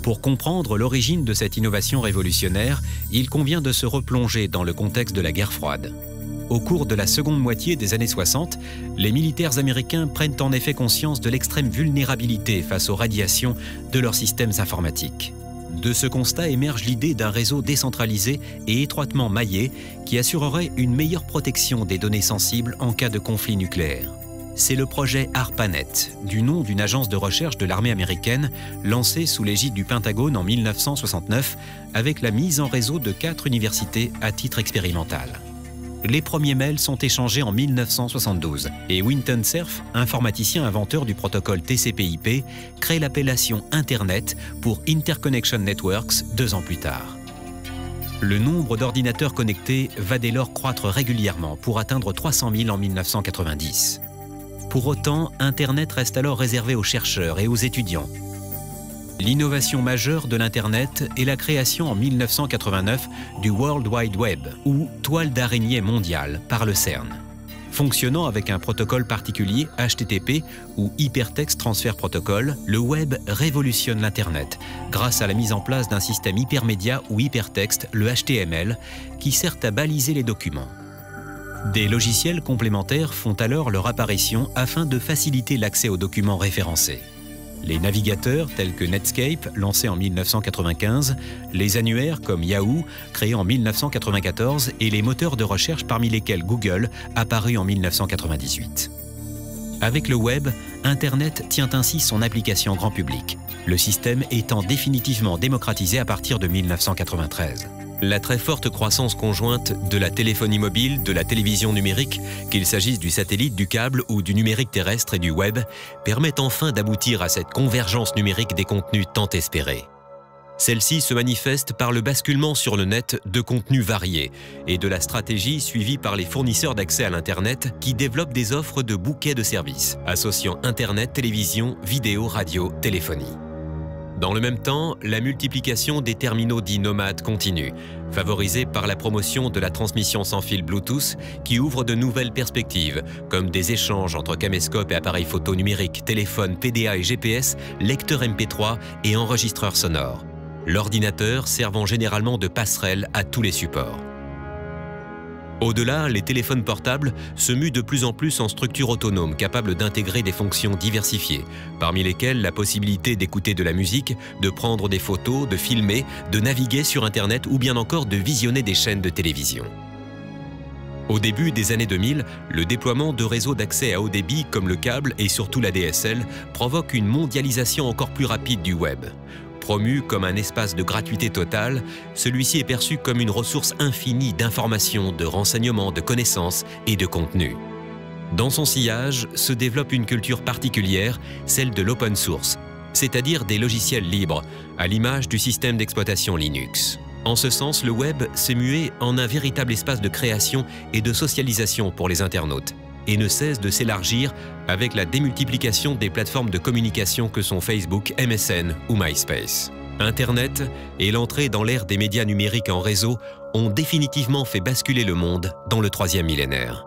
Pour comprendre l'origine de cette innovation révolutionnaire, il convient de se replonger dans le contexte de la guerre froide. Au cours de la seconde moitié des années 60, les militaires américains prennent en effet conscience de l'extrême vulnérabilité face aux radiations de leurs systèmes informatiques. De ce constat émerge l'idée d'un réseau décentralisé et étroitement maillé qui assurerait une meilleure protection des données sensibles en cas de conflit nucléaire. C'est le projet ARPANET, du nom d'une agence de recherche de l'armée américaine, lancée sous l'égide du Pentagone en 1969, avec la mise en réseau de 4 universités à titre expérimental. Les premiers mails sont échangés en 1972 et Winton Cerf, informaticien inventeur du protocole TCP/IP, crée l'appellation Internet pour Interconnection Networks 2 ans plus tard. Le nombre d'ordinateurs connectés va dès lors croître régulièrement pour atteindre 300 000 en 1990. Pour autant, Internet reste alors réservé aux chercheurs et aux étudiants. L'innovation majeure de l'Internet est la création en 1989 du World Wide Web, ou toile d'araignée mondiale, par le CERN. Fonctionnant avec un protocole particulier HTTP ou Hypertext Transfer Protocol, le web révolutionne l'Internet grâce à la mise en place d'un système hypermédia ou hypertexte, le HTML, qui sert à baliser les documents. Des logiciels complémentaires font alors leur apparition afin de faciliter l'accès aux documents référencés. Les navigateurs tels que Netscape, lancé en 1995, les annuaires comme Yahoo, créé en 1994, et les moteurs de recherche parmi lesquels Google, apparu en 1998. Avec le web, Internet tient ainsi son application grand public, le système étant définitivement démocratisé à partir de 1993. La très forte croissance conjointe de la téléphonie mobile, de la télévision numérique, qu'il s'agisse du satellite, du câble ou du numérique terrestre et du web, permet enfin d'aboutir à cette convergence numérique des contenus tant espérés. Celle-ci se manifeste par le basculement sur le net de contenus variés et de la stratégie suivie par les fournisseurs d'accès à l'Internet qui développent des offres de bouquets de services, associant Internet, télévision, vidéo, radio, téléphonie. Dans le même temps, la multiplication des terminaux dits nomades continue, favorisée par la promotion de la transmission sans fil Bluetooth qui ouvre de nouvelles perspectives, comme des échanges entre caméscope et appareils photo numériques, téléphone, PDA et GPS, lecteur MP3 et enregistreur sonore. L'ordinateur servant généralement de passerelle à tous les supports. Au-delà, les téléphones portables se muent de plus en plus en structures autonomes capables d'intégrer des fonctions diversifiées, parmi lesquelles la possibilité d'écouter de la musique, de prendre des photos, de filmer, de naviguer sur Internet ou bien encore de visionner des chaînes de télévision. Au début des années 2000, le déploiement de réseaux d'accès à haut débit comme le câble et surtout la DSL provoque une mondialisation encore plus rapide du web. Promu comme un espace de gratuité totale, celui-ci est perçu comme une ressource infinie d'informations, de renseignements, de connaissances et de contenus. Dans son sillage se développe une culture particulière, celle de l'open source, c'est-à-dire des logiciels libres, à l'image du système d'exploitation Linux. En ce sens, le web s'est mué en un véritable espace de création et de socialisation pour les internautes, et ne cesse de s'élargir avec la démultiplication des plateformes de communication que sont Facebook, MSN ou MySpace. Internet et l'entrée dans l'ère des médias numériques en réseau ont définitivement fait basculer le monde dans le 3e millénaire.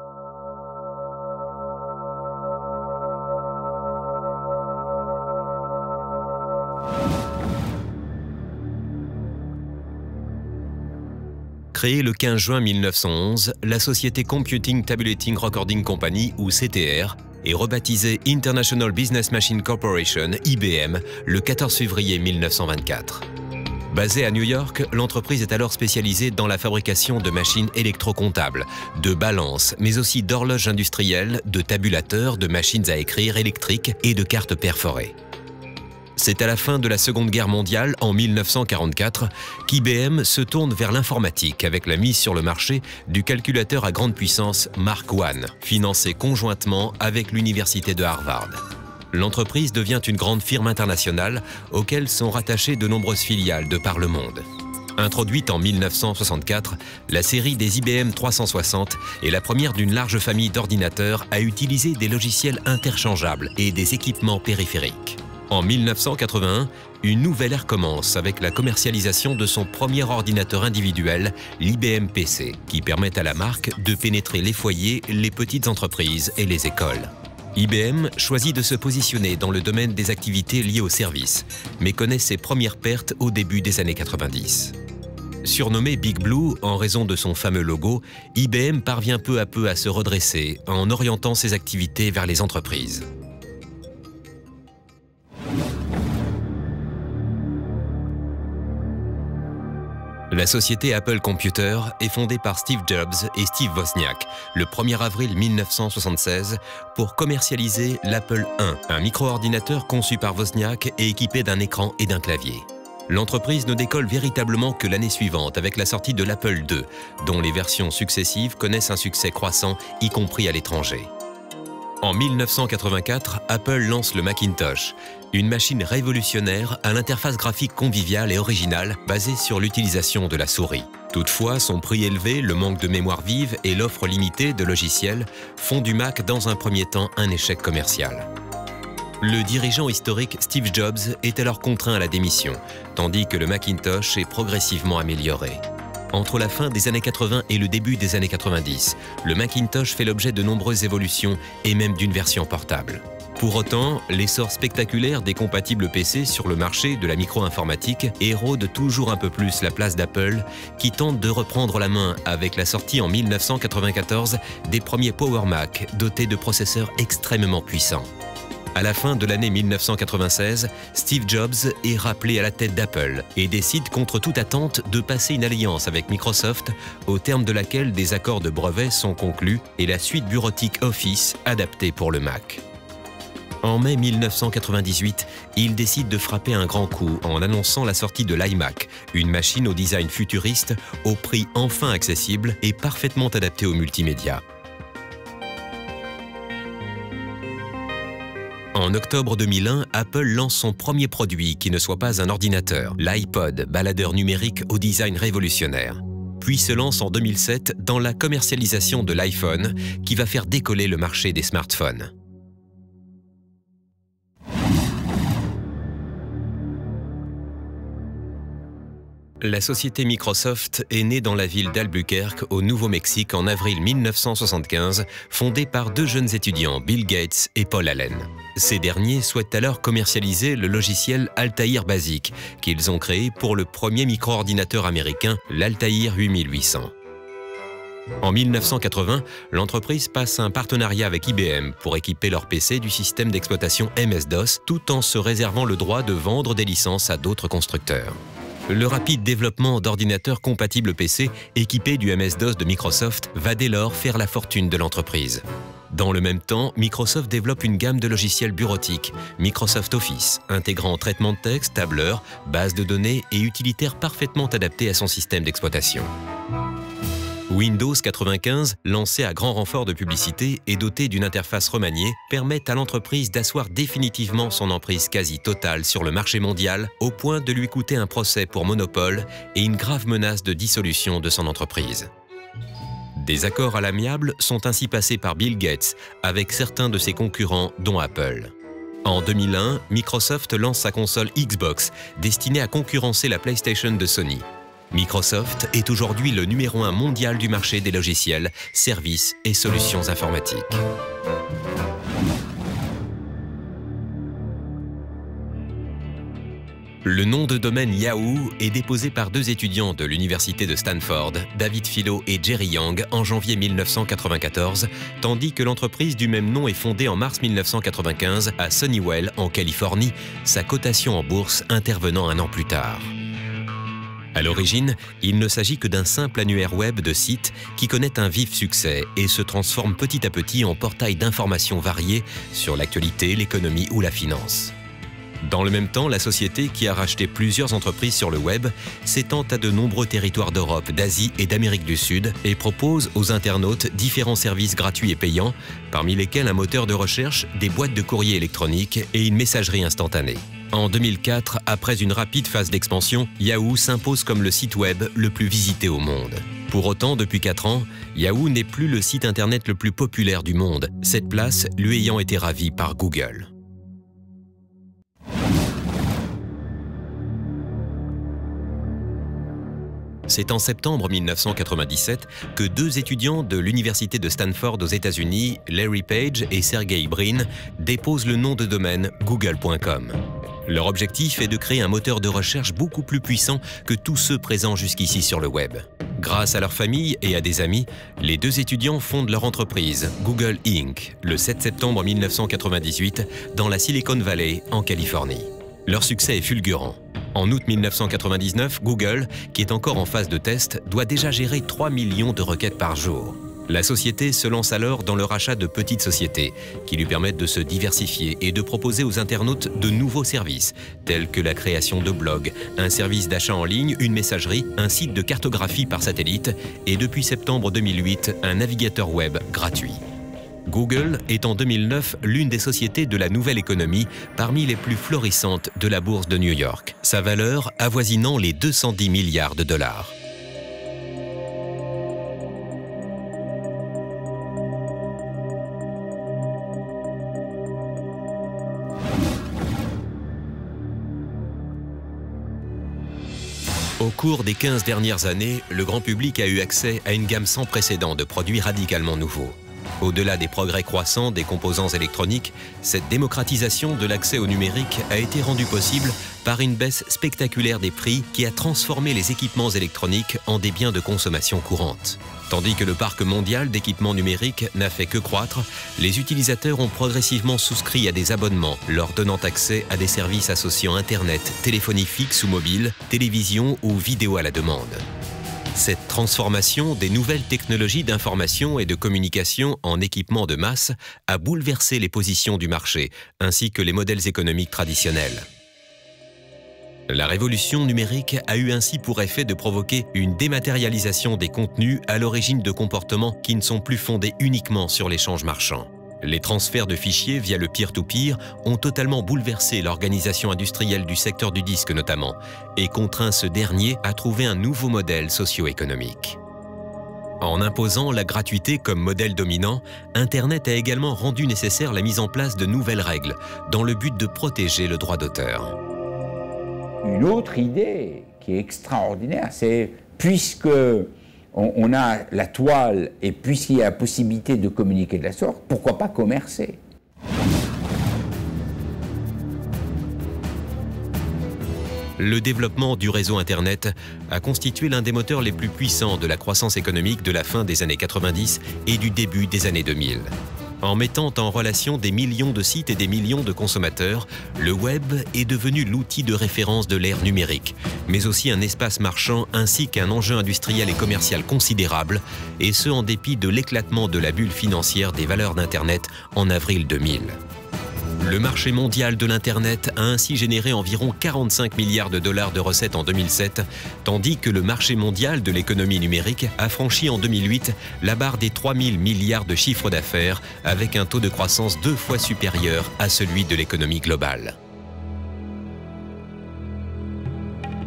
Créée le 15 juin 1911, la société Computing Tabulating Recording Company, ou CTR, est rebaptisée International Business Machine Corporation, IBM, le 14 février 1924. Basée à New York, l'entreprise est alors spécialisée dans la fabrication de machines électrocomptables, de balances, mais aussi d'horloges industrielles, de tabulateurs, de machines à écrire électriques et de cartes perforées. C'est à la fin de la Seconde Guerre mondiale, en 1944, qu'IBM se tourne vers l'informatique avec la mise sur le marché du calculateur à grande puissance Mark I, financé conjointement avec l'Université de Harvard. L'entreprise devient une grande firme internationale auquel sont rattachées de nombreuses filiales de par le monde. Introduite en 1964, la série des IBM 360 est la première d'une large famille d'ordinateurs à utiliser des logiciels interchangeables et des équipements périphériques. En 1981, une nouvelle ère commence avec la commercialisation de son premier ordinateur individuel, l'IBM PC, qui permet à la marque de pénétrer les foyers, les petites entreprises et les écoles. IBM choisit de se positionner dans le domaine des activités liées au service, mais connaît ses premières pertes au début des années 90. Surnommé Big Blue en raison de son fameux logo, IBM parvient peu à peu à se redresser en orientant ses activités vers les entreprises. La société Apple Computer est fondée par Steve Jobs et Steve Wozniak le 1er avril 1976 pour commercialiser l'Apple I, un micro-ordinateur conçu par Wozniak et équipé d'un écran et d'un clavier. L'entreprise ne décolle véritablement que l'année suivante avec la sortie de l'Apple II, dont les versions successives connaissent un succès croissant, y compris à l'étranger. En 1984, Apple lance le Macintosh, une machine révolutionnaire à l'interface graphique conviviale et originale basée sur l'utilisation de la souris. Toutefois, son prix élevé, le manque de mémoire vive et l'offre limitée de logiciels font du Mac dans un premier temps un échec commercial. Le dirigeant historique Steve Jobs est alors contraint à la démission, tandis que le Macintosh est progressivement amélioré. Entre la fin des années 80 et le début des années 90, le Macintosh fait l'objet de nombreuses évolutions et même d'une version portable. Pour autant, l'essor spectaculaire des compatibles PC sur le marché de la micro-informatique érode toujours un peu plus la place d'Apple, qui tente de reprendre la main avec la sortie en 1994 des premiers Power Mac dotés de processeurs extrêmement puissants. À la fin de l'année 1996, Steve Jobs est rappelé à la tête d'Apple et décide contre toute attente de passer une alliance avec Microsoft, au terme de laquelle des accords de brevets sont conclus et la suite bureautique Office adaptée pour le Mac. En mai 1998, il décide de frapper un grand coup en annonçant la sortie de l'iMac, une machine au design futuriste, au prix enfin accessible et parfaitement adapté au multimédia. En octobre 2001, Apple lance son premier produit qui ne soit pas un ordinateur, l'iPod, baladeur numérique au design révolutionnaire. Puis se lance en 2007 dans la commercialisation de l'iPhone qui va faire décoller le marché des smartphones. La société Microsoft est née dans la ville d'Albuquerque, au Nouveau-Mexique, en avril 1975, fondée par deux jeunes étudiants, Bill Gates et Paul Allen. Ces derniers souhaitent alors commercialiser le logiciel Altair Basic, qu'ils ont créé pour le premier micro-ordinateur américain, l'Altair 8800. En 1980, l'entreprise passe un partenariat avec IBM pour équiper leurs PC du système d'exploitation MS-DOS, tout en se réservant le droit de vendre des licences à d'autres constructeurs. Le rapide développement d'ordinateurs compatibles PC équipés du MS-DOS de Microsoft va dès lors faire la fortune de l'entreprise. Dans le même temps, Microsoft développe une gamme de logiciels bureautiques, Microsoft Office, intégrant traitement de texte, tableur, base de données et utilitaires parfaitement adaptés à son système d'exploitation. Windows 95, lancé à grand renfort de publicité et doté d'une interface remaniée, permet à l'entreprise d'asseoir définitivement son emprise quasi totale sur le marché mondial, au point de lui coûter un procès pour monopole et une grave menace de dissolution de son entreprise. Des accords à l'amiable sont ainsi passés par Bill Gates avec certains de ses concurrents, dont Apple. En 2001, Microsoft lance sa console Xbox, destinée à concurrencer la PlayStation de Sony. Microsoft est aujourd'hui le numéro 1 mondial du marché des logiciels, services et solutions informatiques. Le nom de domaine Yahoo est déposé par deux étudiants de l'université de Stanford, David Filo et Jerry Yang, en janvier 1994, tandis que l'entreprise du même nom est fondée en mars 1995 à Sunnyvale, en Californie, sa cotation en bourse intervenant un an plus tard. À l'origine, il ne s'agit que d'un simple annuaire web de sites qui connaît un vif succès et se transforme petit à petit en portail d'informations variées sur l'actualité, l'économie ou la finance. Dans le même temps, la société, qui a racheté plusieurs entreprises sur le web, s'étend à de nombreux territoires d'Europe, d'Asie et d'Amérique du Sud et propose aux internautes différents services gratuits et payants, parmi lesquels un moteur de recherche, des boîtes de courrier électronique et une messagerie instantanée. En 2004, après une rapide phase d'expansion, Yahoo s'impose comme le site web le plus visité au monde. Pour autant, depuis 4 ans, Yahoo n'est plus le site internet le plus populaire du monde, cette place lui ayant été ravie par Google. C'est en septembre 1997 que deux étudiants de l'université de Stanford aux États-Unis, Larry Page et Sergey Brin, déposent le nom de domaine google.com. Leur objectif est de créer un moteur de recherche beaucoup plus puissant que tous ceux présents jusqu'ici sur le web. Grâce à leur famille et à des amis, les deux étudiants fondent leur entreprise, Google Inc., le 7 septembre 1998, dans la Silicon Valley, en Californie. Leur succès est fulgurant. En août 1999, Google, qui est encore en phase de test, doit déjà gérer 3 millions de requêtes par jour. La société se lance alors dans le rachat de petites sociétés qui lui permettent de se diversifier et de proposer aux internautes de nouveaux services, tels que la création de blogs, un service d'achat en ligne, une messagerie, un site de cartographie par satellite et depuis septembre 2008, un navigateur web gratuit. Google est en 2009 l'une des sociétés de la nouvelle économie parmi les plus florissantes de la bourse de New York, sa valeur avoisinant les 210 milliards de dollars. Au cours des 15 dernières années, le grand public a eu accès à une gamme sans précédent de produits radicalement nouveaux. Au-delà des progrès croissants des composants électroniques, cette démocratisation de l'accès au numérique a été rendue possible par une baisse spectaculaire des prix qui a transformé les équipements électroniques en des biens de consommation courante. Tandis que le parc mondial d'équipements numériques n'a fait que croître, les utilisateurs ont progressivement souscrit à des abonnements, leur donnant accès à des services associant Internet, téléphonie fixe ou mobile, télévision ou vidéo à la demande. Cette transformation des nouvelles technologies d'information et de communication en équipements de masse a bouleversé les positions du marché, ainsi que les modèles économiques traditionnels. La révolution numérique a eu ainsi pour effet de provoquer une dématérialisation des contenus à l'origine de comportements qui ne sont plus fondés uniquement sur l'échange marchand. Les transferts de fichiers via le peer-to-peer ont totalement bouleversé l'organisation industrielle du secteur du disque notamment et contraint ce dernier à trouver un nouveau modèle socio-économique. En imposant la gratuité comme modèle dominant, Internet a également rendu nécessaire la mise en place de nouvelles règles dans le but de protéger le droit d'auteur. Une autre idée qui est extraordinaire, c'est puisque on a la toile et puisqu'il y a la possibilité de communiquer de la sorte, pourquoi pas commercer? Le développement du réseau Internet a constitué l'un des moteurs les plus puissants de la croissance économique de la fin des années 90 et du début des années 2000. En mettant en relation des millions de sites et des millions de consommateurs, le web est devenu l'outil de référence de l'ère numérique, mais aussi un espace marchand ainsi qu'un enjeu industriel et commercial considérable, et ce en dépit de l'éclatement de la bulle financière des valeurs d'Internet en avril 2000. Le marché mondial de l'Internet a ainsi généré environ 45 milliards de dollars de recettes en 2007, tandis que le marché mondial de l'économie numérique a franchi en 2008 la barre des 3 000 milliards de chiffre d'affaires, avec un taux de croissance 2 fois supérieur à celui de l'économie globale.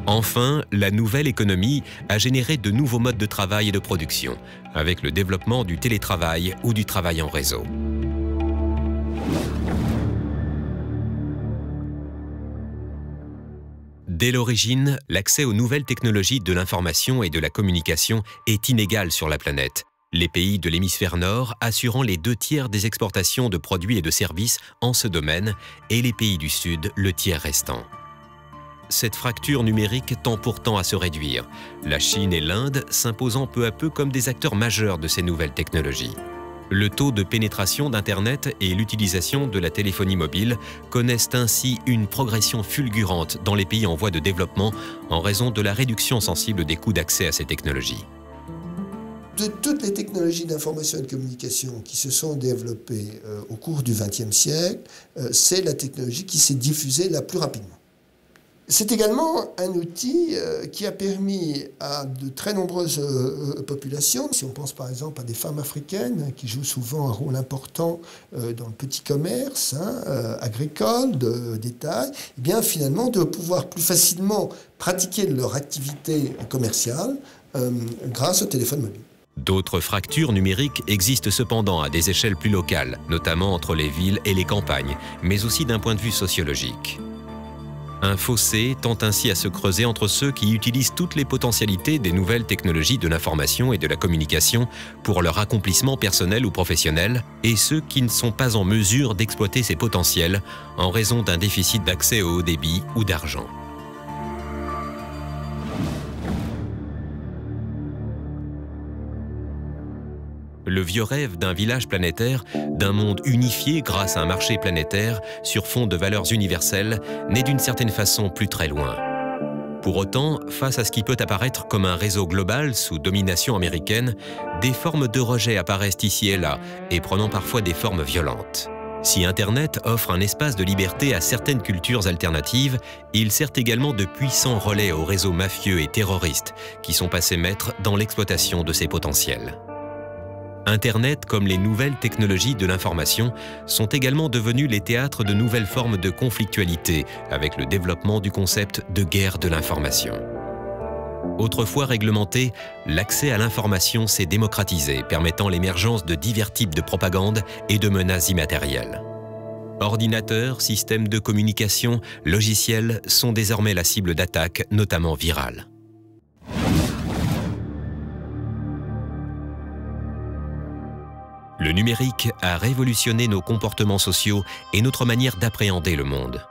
Enfin, la nouvelle économie a généré de nouveaux modes de travail et de production, avec le développement du télétravail ou du travail en réseau. Dès l'origine, l'accès aux nouvelles technologies de l'information et de la communication est inégal sur la planète, les pays de l'hémisphère nord assurant les 2/3 des exportations de produits et de services en ce domaine et les pays du sud le tiers restant. cette fracture numérique tend pourtant à se réduire, la Chine et l'Inde s'imposant peu à peu comme des acteurs majeurs de ces nouvelles technologies. Le taux de pénétration d'Internet et l'utilisation de la téléphonie mobile connaissent ainsi une progression fulgurante dans les pays en voie de développement en raison de la réduction sensible des coûts d'accès à ces technologies. De toutes les technologies d'information et de communication qui se sont développées au cours du XXe siècle, c'est la technologie qui s'est diffusée la plus rapidement. C'est également un outil qui a permis à de très nombreuses populations, si on pense par exemple à des femmes africaines qui jouent souvent un rôle important dans le petit commerce agricole, de détail, eh bien finalement de pouvoir plus facilement pratiquer leur activité commerciale grâce au téléphone mobile. D'autres fractures numériques existent cependant à des échelles plus locales, notamment entre les villes et les campagnes, mais aussi d'un point de vue sociologique. Un fossé tend ainsi à se creuser entre ceux qui utilisent toutes les potentialités des nouvelles technologies de l'information et de la communication pour leur accomplissement personnel ou professionnel et ceux qui ne sont pas en mesure d'exploiter ces potentiels en raison d'un déficit d'accès au haut débit ou d'argent. Le vieux rêve d'un village planétaire, d'un monde unifié grâce à un marché planétaire sur fond de valeurs universelles, n'est d'une certaine façon plus très loin. Pour autant, face à ce qui peut apparaître comme un réseau global sous domination américaine, des formes de rejet apparaissent ici et là, et prenant parfois des formes violentes. Si Internet offre un espace de liberté à certaines cultures alternatives, il sert également de puissants relais aux réseaux mafieux et terroristes qui sont passés maîtres dans l'exploitation de ces potentiels. Internet, comme les nouvelles technologies de l'information, sont également devenus les théâtres de nouvelles formes de conflictualité avec le développement du concept de guerre de l'information. Autrefois réglementé, l'accès à l'information s'est démocratisé, permettant l'émergence de divers types de propagande et de menaces immatérielles. Ordinateurs, systèmes de communication, logiciels sont désormais la cible d'attaques, notamment virales. Le numérique a révolutionné nos comportements sociaux et notre manière d'appréhender le monde.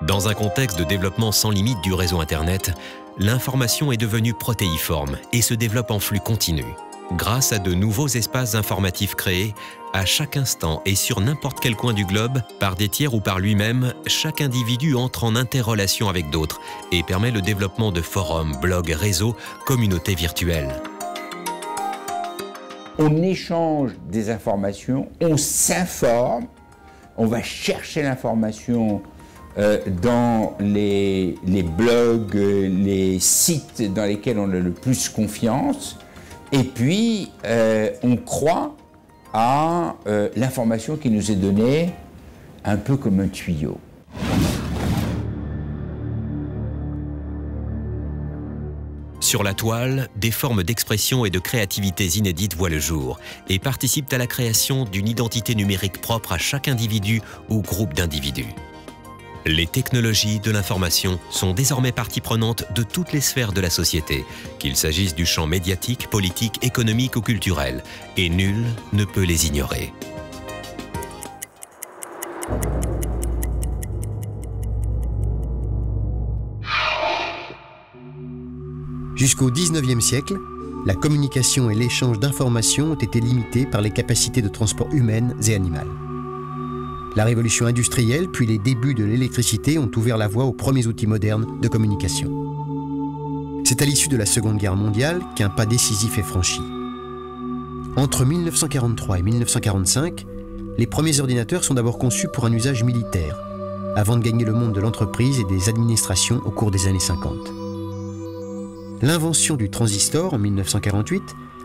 Dans un contexte de développement sans limite du réseau Internet, l'information est devenue protéiforme et se développe en flux continu. Grâce à de nouveaux espaces informatifs créés, à chaque instant et sur n'importe quel coin du globe, par des tiers ou par lui-même, chaque individu entre en interrelation avec d'autres et permet le développement de forums, blogs, réseaux, communautés virtuelles. On échange des informations, on s'informe, on va chercher l'information dans les blogs, les sites dans lesquels on a le plus confiance, et puis on croit à l'information qui nous est donnée un peu comme un tuyau. Sur la toile, des formes d'expression et de créativité inédites voient le jour et participent à la création d'une identité numérique propre à chaque individu ou groupe d'individus. Les technologies de l'information sont désormais partie prenante de toutes les sphères de la société, qu'il s'agisse du champ médiatique, politique, économique ou culturel, et nul ne peut les ignorer. Jusqu'au XIXe siècle, la communication et l'échange d'informations ont été limités par les capacités de transport humaines et animales. La révolution industrielle, puis les débuts de l'électricité ont ouvert la voie aux premiers outils modernes de communication. C'est à l'issue de la Seconde Guerre mondiale qu'un pas décisif est franchi. Entre 1943 et 1945, les premiers ordinateurs sont d'abord conçus pour un usage militaire, avant de gagner le monde de l'entreprise et des administrations au cours des années 50. L'invention du transistor en 1948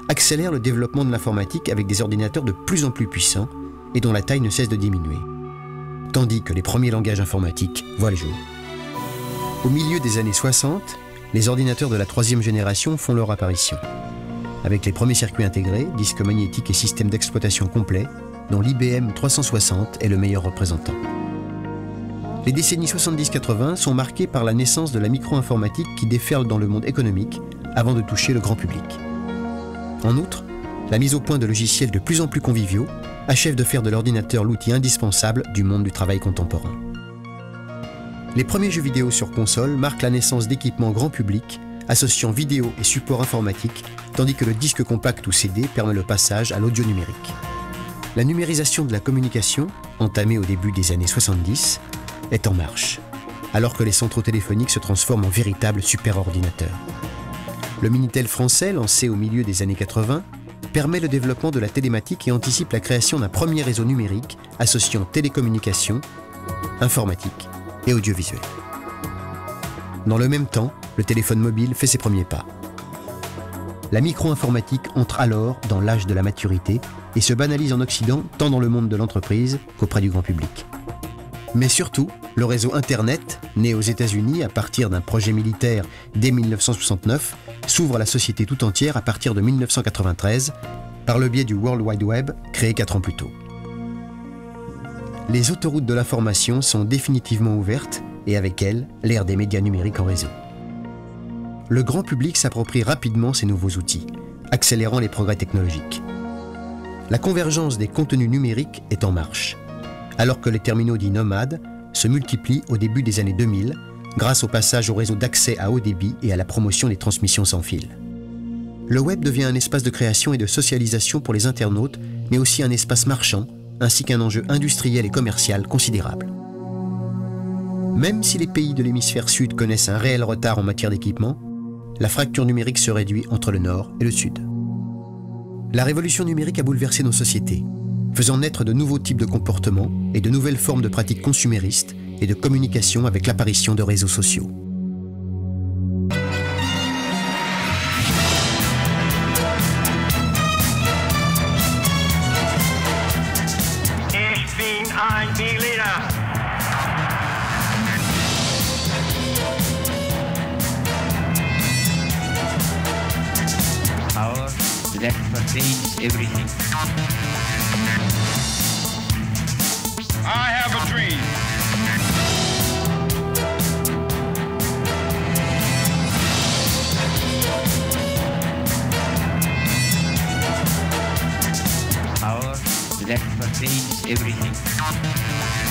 accélère le développement de l'informatique avec des ordinateurs de plus en plus puissants et dont la taille ne cesse de diminuer, tandis que les premiers langages informatiques voient le jour. Au milieu des années 60, les ordinateurs de la troisième génération font leur apparition, avec les premiers circuits intégrés, disques magnétiques et systèmes d'exploitation complets, dont l'IBM 360 est le meilleur représentant. Les décennies 70-80 sont marquées par la naissance de la micro-informatique qui déferle dans le monde économique avant de toucher le grand public. En outre, la mise au point de logiciels de plus en plus conviviaux achève de faire de l'ordinateur l'outil indispensable du monde du travail contemporain. Les premiers jeux vidéo sur console marquent la naissance d'équipements grand public, associant vidéo et support informatique, tandis que le disque compact ou CD permet le passage à l'audio numérique. La numérisation de la communication, entamée au début des années 70, est en marche, alors que les centraux téléphoniques se transforment en véritables superordinateurs. Le Minitel français, lancé au milieu des années 80, permet le développement de la télématique et anticipe la création d'un premier réseau numérique associant télécommunications, informatique et audiovisuel. Dans le même temps, le téléphone mobile fait ses premiers pas. La micro-informatique entre alors dans l'âge de la maturité et se banalise en Occident tant dans le monde de l'entreprise qu'auprès du grand public. Mais surtout, le réseau Internet, né aux États-Unis à partir d'un projet militaire dès 1969, s'ouvre à la société tout entière à partir de 1993 par le biais du World Wide Web créé 4 ans plus tôt. Les autoroutes de l'information sont définitivement ouvertes et avec elles, l'ère des médias numériques en réseau. Le grand public s'approprie rapidement ces nouveaux outils, accélérant les progrès technologiques. La convergence des contenus numériques est en marche, alors que les terminaux dits nomades se multiplient au début des années 2000 grâce au passage au réseau d'accès à haut débit et à la promotion des transmissions sans fil. Le web devient un espace de création et de socialisation pour les internautes, mais aussi un espace marchand, ainsi qu'un enjeu industriel et commercial considérable. Même si les pays de l'hémisphère sud connaissent un réel retard en matière d'équipement, la fracture numérique se réduit entre le nord et le sud. La révolution numérique a bouleversé nos sociétés, faisant naître de nouveaux types de comportements et de nouvelles formes de pratiques consuméristes et de communication avec l'apparition de réseaux sociaux. Ich bin ein Berliner. Power that pervades everything. I have a dream. Power that pervades everything.